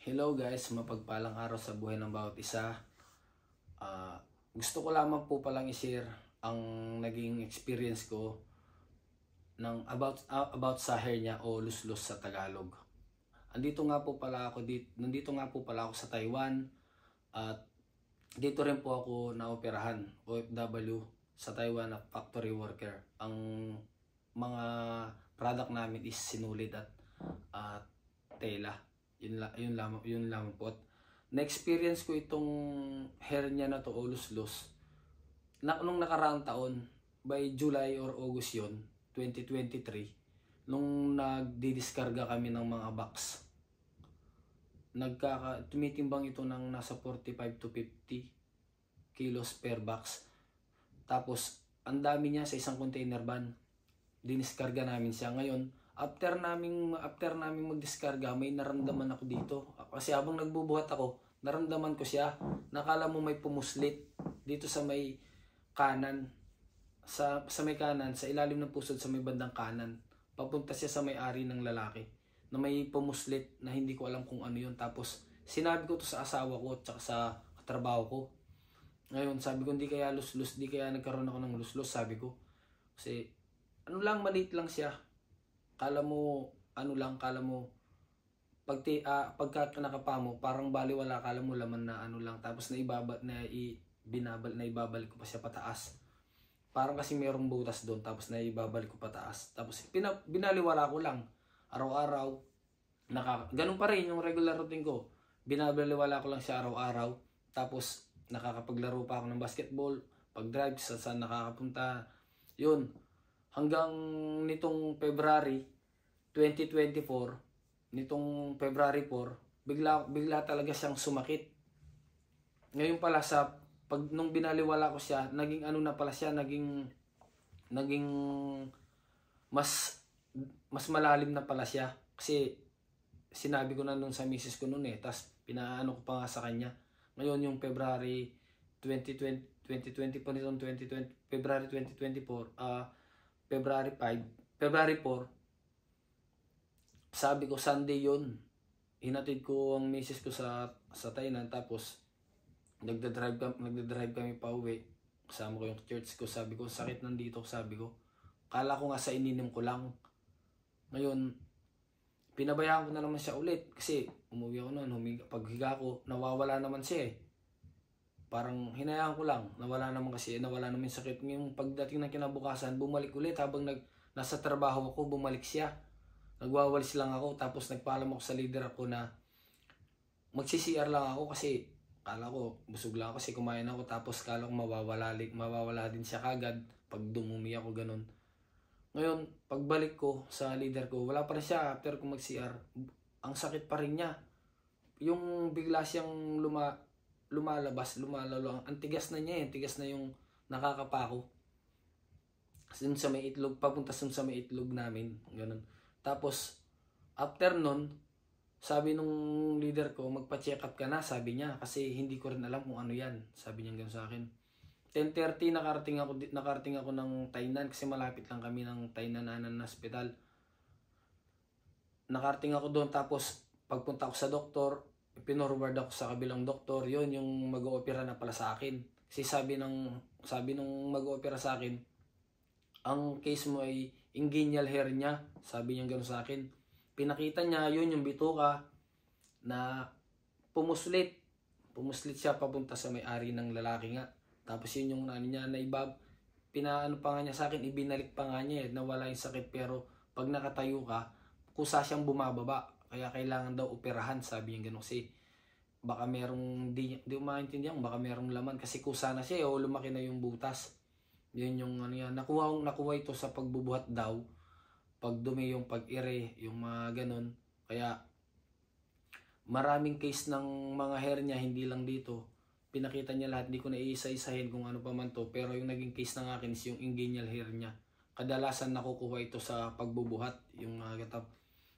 Hello guys, mapagpalang araw sa buhay ng bawat isa. Gusto ko lamang po palang i-share ang naging experience ko ng about sa hernia o luslos sa Tagalog. Nandito nga po pala ako sa Taiwan at dito rin po ako naoperahan, OFW sa Taiwan at factory worker. Ang mga product namin is sinulid at tela. Yun lamang po. Na-experience ko itong hernia na to o luslos nung nakaraang taon, by July or August yun, 2023, nung nagdidiskarga kami ng mga box. Tumitimbang ito ng nasa 45 to 50 kilos per box. Tapos, ang dami niya sa isang container van. Diniskarga namin siya. Ngayon, after naming magdiskarga, may naramdaman ako dito. Kasi habang nagbubuhat ako, naramdaman ko siya. Nakala mo may pumuslit dito sa may kanan. Sa may kanan, sa ilalim ng pusod sa may bandang kanan. Papunta siya sa may-ari ng lalaki. Na may pumuslit na hindi ko alam kung ano yun. Tapos, sinabi ko to sa asawa ko at sa katrabaho ko. Ngayon, sabi ko, di kaya nagkaroon ako ng luslos, sabi ko. Kasi, maliit lang siya. Kala mo pagka nakapa mo parang baliwala, kala mo laman na tapos naibabalik ko pa siya pataas. Parang kasi mayroong butas doon, tapos naibabalik ko pataas. Tapos binaliwala ko lang araw-araw. Ganun pa rin yung regular routine ko. Binabaliwala ko lang siya araw-araw. Tapos nakakapaglaro pa ako ng basketball, pag-drive saan nakakapunta. Yun. Hanggang nitong February 2024, nitong February 4, bigla talaga siyang sumakit. Ngayon pala nung binaliwala ko siya, naging mas malalim na pala siya. Kasi sinabi ko na nun sa misis ko nun tas pinaano ko pa nga sa kanya. Ngayon yung February 2020 po nitong 2020, February 2024, February 4, sabi ko Sunday yun. Hinatid ko ang misis ko sa Tainan, tapos nagda-drive kami pa uwi. Kasama ko yung church ko, sabi ko sakit nandito, sabi ko. Kala ko nga sa ininom ko lang. Ngayon, pinabayaan ko na naman siya ulit kasi umuwi ako noon, paghiga ko, nawawala naman siya Parang hinayaan ko lang, nawala naman sakit. Yung pagdating ng kinabukasan, bumalik ulit habang nasa trabaho ako, bumalik siya. Nagwawalis lang ako, tapos nagpaalam ako sa leader ako na magsi-CR lang ako kasi kala ko busog lang ako kasi kumain ako, tapos kala ko mawawala din siya kagad pag dumumi ako, ganun. Ngayon, pagbalik ko sa leader ko, wala pa rin siya after ko mag-CR. Ang sakit pa rin niya. Yung bigla siyang lumalabas, lumalalo. Ang tigas na niya tigas na yung nakakapako. Dun sa may itlog, papunta sa may itlog namin. Ganun. Tapos, after nun, sabi nung leader ko, magpa-check up ka na, sabi niya. Kasi hindi ko rin alam kung ano yan. Sabi niya ganun sa akin. 10:30 nakarating ako ng Tainan kasi malapit lang kami ng Tainanan Hospital. Nakarating ako doon, tapos pagpunta ko sa doktor, pinorward ako sa kabilang doktor. Yun yung mag-oopera na pala sa akin. Kasi sabi nung mag-oopera sa akin, ang case mo ay inguinal hernia. Sabi niya gano'n sa akin. Pinakita niya yun yung bituka na pumuslit. Pumuslit siya papunta sa may-ari ng lalaki nga. Tapos yun yung niya na pinaano pa nga niya sa akin, ibinalik pa nga niya nawala yung sakit, pero pag nakatayo ka, kusa siyang bumababa. Kaya kailangan daw operahan, sabi niya gano'n. Kasi baka merong, di ko maintindihan, baka merong laman. Kasi kusa na siya o lumaki na yung butas. Yun yung yan. Nakuha ito sa pagbubuhat daw. Pag dumi yung pag-ire, yung mga ganun. Kaya maraming case ng mga hernia, hindi lang dito. Pinakita niya lahat, hindi ko na iisa-isahin kung ano pa man to. Pero yung naging case ng akin is yung inguinal hernia. Kadalasan nakukuha ito sa pagbubuhat. Yung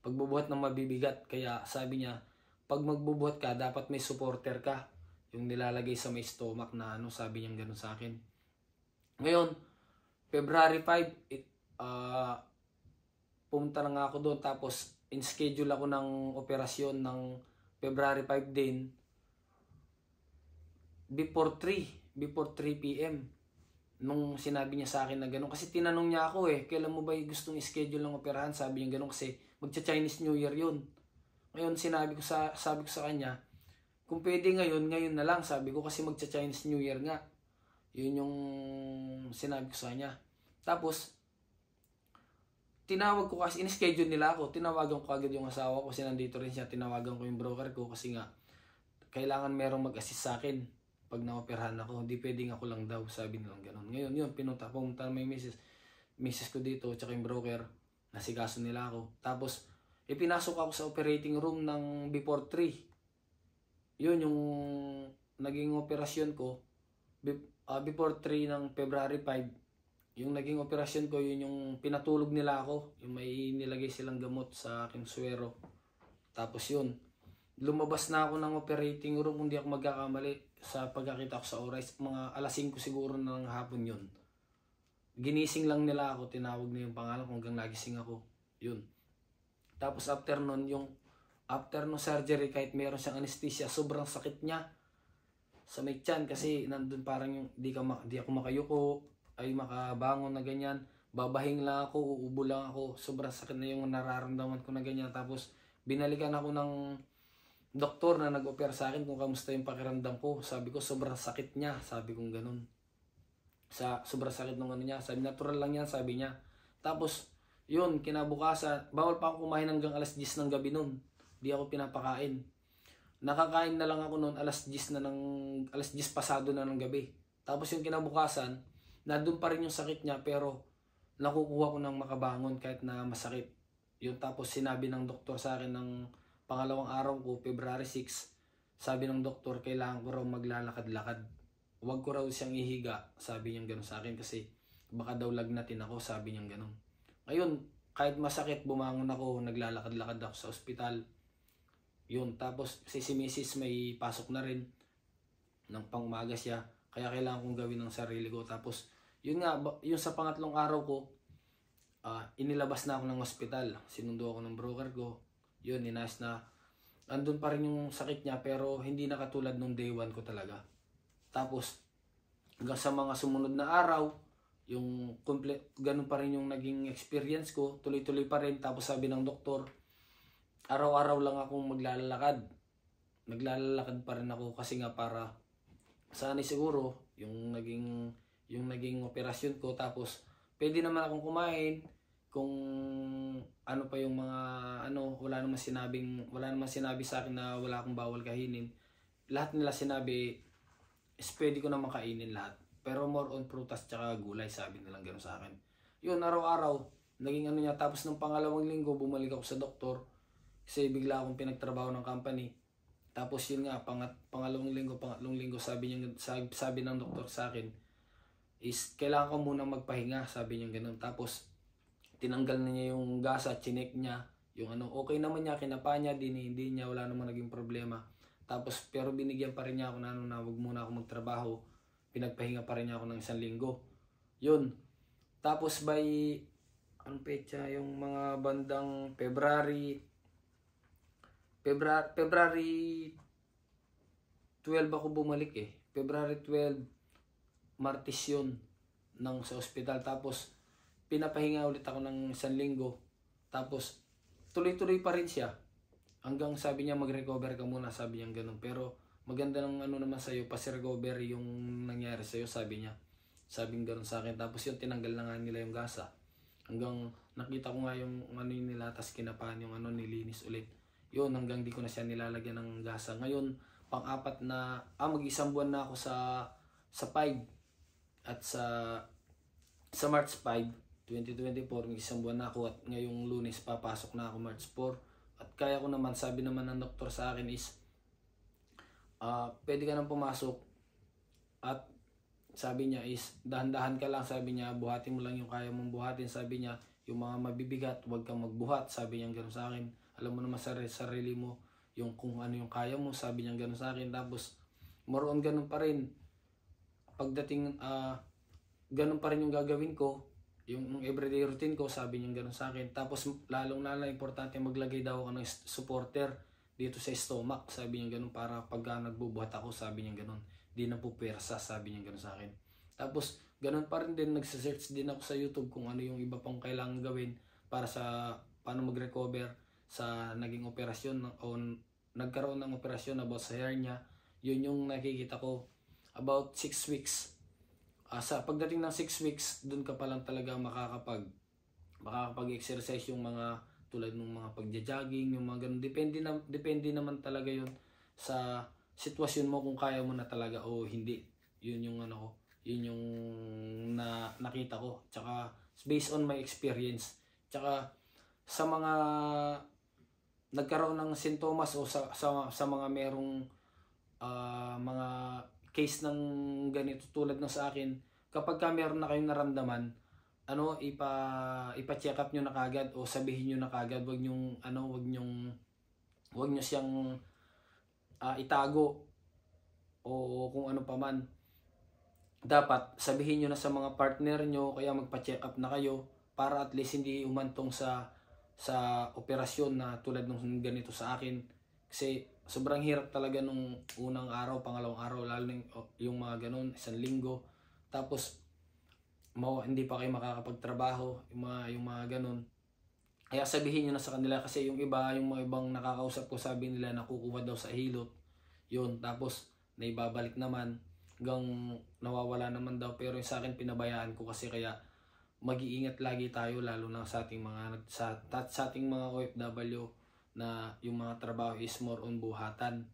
pagbubuhat ng mabibigat. Kaya sabi niya, pag magbubuhat ka, dapat may supporter ka. Yung nilalagay sa may stomach na sabi niya gano'n sa akin. Ngayon, February 5, pumunta na nga ako doon, tapos in-schedule ako ng operasyon ng February 5 din, before 3 p.m. nung sinabi niya sa akin na gano'n. Kasi tinanong niya ako kailan mo ba gustong schedule ng operahan? Sabi niya gano'n kasi magcha-Chinese New Year yun. Ngayon sabi ko sa kanya, kung pwede ngayon na lang. Sabi ko kasi magcha-Chinese New Year nga. Yun yung sinabi ko sa kanya. Tapos, tinawag ko kasi, in-schedule nila ako. Tinawagan ko agad yung asawa ko kasi nandito rin siya. Tinawagan ko yung broker ko kasi nga, kailangan merong mag-assist sa akin pag na-operahan ako. Hindi pwedeng ako lang daw. Sabi nilang gano'n. Ngayon yun, pumunta may misis ko dito, tsaka yung broker. Nasikaso nila ako. Tapos, ipinasok ako sa operating room ng before 3. Yun yung naging operasyon ko. Before 3 ng February 5, yung naging operasyon ko, yun yung pinatulog nila ako. Yung may nilagay silang gamot sa aking suwero. Tapos yun, lumabas na ako ng operating room, hindi ako magkakamali sa pagkakita ko sa oras. Mga alas 5 siguro na ng hapon yun. Ginising lang nila ako, tinawag na yung pangalan ko hanggang nagising ako. Yun. Tapos after nun surgery, kahit meron siyang anesthesia, sobrang sakit niya sa may tiyan kasi nandun parang yung di ako makayuko, ay makabangon na ganyan. Babahing lang ako, uubo lang ako. Sobrang sakit na yung nararamdaman ko na ganyan. Tapos binalikan ako ng doktor na nag-opera sa akin kung kamusta yung pakiramdam ko. Sabi ko sobrang sakit niya, sabi kong ganun. Sobrang sakit ng ano niya. Sabi natural lang yan, sabi niya. Tapos yun, kinabukasan, bawal pa ako kumain hanggang alas 10 ng gabi nun. Di ako pinapakain. Nakakain na lang ako noon alas 10 pasado na ng gabi. Tapos yung kinabukasan, nandun pa rin yung sakit niya pero nakukuha ko ng makabangon kahit na masakit. Yun, tapos sinabi ng doktor sa akin ng pangalawang araw ko, February 6, sabi ng doktor, kailangan ko raw maglalakad-lakad. Huwag ko raw siyang ihiga, sabi niya gano'n sa akin kasi baka daw lagnatin ako, sabi niya gano'n. Ngayon, kahit masakit, bumangon ako, naglalakad-lakad ako sa ospital. Yun, tapos si Mrs. may pasok na rin ng pang-umaga siya, kaya kailangan kong gawin ng sarili ko. Tapos yun nga, yung sa pangatlong araw ko, inilabas na ako ng ospital. Sinundo ako ng broker ko. Yun, inayos na. Andun pa rin yung sakit niya pero hindi na katulad nung day 1 ko talaga. Tapos hanggang sa mga sumunod na araw, yung ganun pa rin yung naging experience ko. Tuloy-tuloy pa rin. Tapos sabi ng doktor, araw-araw lang akong maglalakad. Naglalakad pa rin ako kasi nga para sana siguro yung naging operasyon ko. Tapos pwede naman akong kumain kung ano pa yung mga wala naman sinabi sa akin na wala akong bawal kainin. Lahat nila sinabi is pwede ko naman kainin lahat. Pero more on prutas tsaka gulay, sabi nilang gano'n sa akin. Yun, araw-araw naging niya. Tapos ng pangalawang linggo bumalik ako sa doktor kasi bigla akong pinagtrabaho ng company. Tapos yun nga, pangatlong linggo sabi ng doktor sa akin is kailangan ko muna magpahinga, sabi niya gano'n. Tapos tinanggal na niya yung gasa, chinek niya yung okay naman niya, kinapa niya, hindi niya, wala namang naging problema. Tapos pero binigyan pa rin niya ako na wag muna ako magtrabaho, pinagpahinga pa rin niya ako ng 1 linggo. Yun, tapos by petsa, yung mga bandang February 12 ako bumalik February 12, Martes yun, sa ospital. Tapos pinapahinga ulit ako ng 1 linggo. Tapos tuloy-tuloy pa rin siya. Hanggang sabi niya mag-recover ka muna, sabi niya gano'n. Pero maganda ng naman sa'yo, pas-recover yung nangyari sa'yo, sabi niya. Sabing gano'n sa akin. Tapos yun, tinanggal na nga nila yung gasa. Hanggang nakita ko nga yung nila, tas kinapaan yung nilinis ulit. Yun, hanggang di ko na siya nilalagyan ng gasa. Ngayon, pang-apat na, mag-1 buwan na ako sa 5. At sa March 5, 2024, mag-1 buwan na ako. At ngayong Lunes, papasok na ako March 4. At kaya ko naman, sabi naman ng doktor sa akin is, pwede ka nang pumasok. At sabi niya is, dahan-dahan ka lang, sabi niya, buhatin mo lang yung kaya mong buhatin. Sabi niya, yung mga mabibigat, huwag kang magbuhat. Sabi niya gano'n sa akin. Alam mo naman sa sarili mo, yung kung ano yung kaya mo, sabi niya gano'n sa akin. Tapos, more on gano'n pa rin. Pagdating, gano'n pa rin yung gagawin ko. Yung everyday routine ko, sabi niya gano'n sa akin. Tapos, lalong importante maglagay daw ako ng supporter dito sa stomach, sabi niya ganun, para pagka nagbubuhat ako, sabi niya ganun, di na po pwersa, sabi niya ganun sa akin. Tapos ganun pa rin din, nagsa-search din ako sa YouTube kung ano yung iba pang kailangan gawin para sa paano mag-recover sa naging operasyon o nagkaroon ng operasyon about sa hernia. Yun yung nakikita ko about 6 weeks. Sa pagdating ng 6 weeks, dun ka pa lang talaga makakapag-exercise yung mga tulad ng mga pagja-jogging, yung mga ganun. Depende naman talaga yun sa sitwasyon mo kung kaya mo na talaga o hindi. Yun yung ano ko, yun yung nakita ko. Tsaka based on my experience. Tsaka sa mga nagkaroon ng sintomas o sa mga merong mga case ng ganito tulad ng sa akin, kapag ka meron na kayong naramdaman, ipa-check up nyo na kagad o sabihin nyo na kagad, wag nyo siyang itago o kung ano pa man. Dapat sabihin nyo na sa mga partner nyo, kaya magpa-check up na kayo para at least hindi umantong sa operasyon na tulad ng ganito sa akin. Kasi sobrang hirap talaga nung unang araw, pangalawang araw, lalo yung mga ganun, 1 linggo. Tapos hindi pa kayo makakapagtrabaho, yung mga ganun. Kaya sabihin nyo na sa kanila, kasi yung mga ibang nakakausap ko, sabi nila nakukuha daw sa hilot. Yun, tapos naibabalik naman hanggang nawawala naman daw. Pero yung sa akin, pinabayaan ko kasi, kaya mag-iingat lagi tayo, lalo na sa ating mga OFW na yung mga trabaho is more on buhatan.